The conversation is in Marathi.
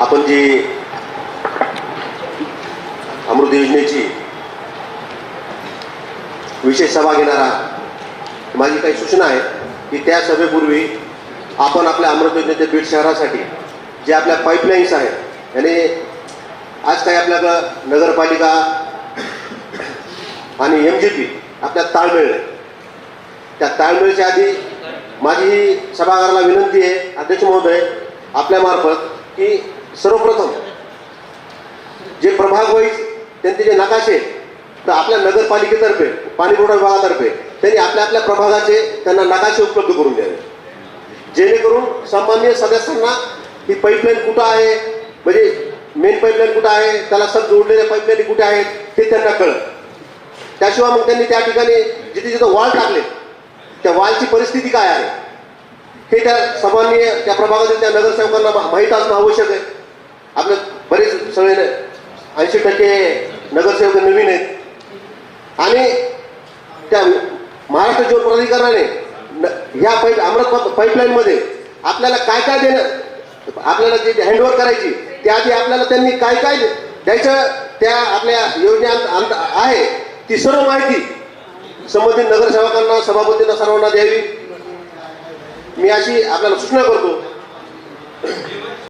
आपण जी अमृत योजनेची विशेष सभा घेणारा माझी काही सूचना आहे की त्या सभेपूर्वी आपण आपल्या अमृत योजनेच्या बीड शहरासाठी जे आपल्या पाईपलाईन्स आहेत आणि आज काही आपल्याकडं नगरपालिका आणि MGP आपल्या ताळमेळ आहे. त्या ताळमेळच्या आधी माझी सभागृहाला विनंती आहे अध्यक्ष महोदय आपल्यामार्फत की सर्वप्रथम जे प्रभाग वाईज त्यांचे जे नकाशे तर आपल्या नगरपालिकेतर्फे पाणीपुरवठा विभागातर्फे त्यांनी आपल्या आपल्या प्रभागाचे त्यांना नकाशे उपलब्ध करून द्यावे, जेणेकरून सामान्य सदस्यांना ही पाईपलाईन कुठं आहे, म्हणजे मेन पाईपलाईन कुठं आहे, त्याला सब जोडलेल्या पाईपलाईन कुठे आहेत हे त्यांना कळत. त्याशिवाय मग त्यांनी त्या ठिकाणी जिथे जिथं वाल टाकले त्या वालची परिस्थिती काय आहे हे त्या सामान्य त्या प्रभागातील त्या नगरसेवकांना माहीत असणं आवश्यक आहे. आपले बरेच सगळे 80% नगरसेवक नवीन आहेत आणि त्या महाराष्ट्र जल प्राधिकरणाने ह्या अमृत पाईपलाईनमध्ये आपल्याला काय काय देणं, आपल्याला जे हँडओव्हर करायची त्याआधी आपल्याला त्यांनी काय काय द्यायचं त्या आपल्या योजनेत आहे ती सर्व माहिती संबंधित नगरसेवकांना सभापतींना सर्वांना द्यावी. मी अशी आपल्याला सूचना करतो.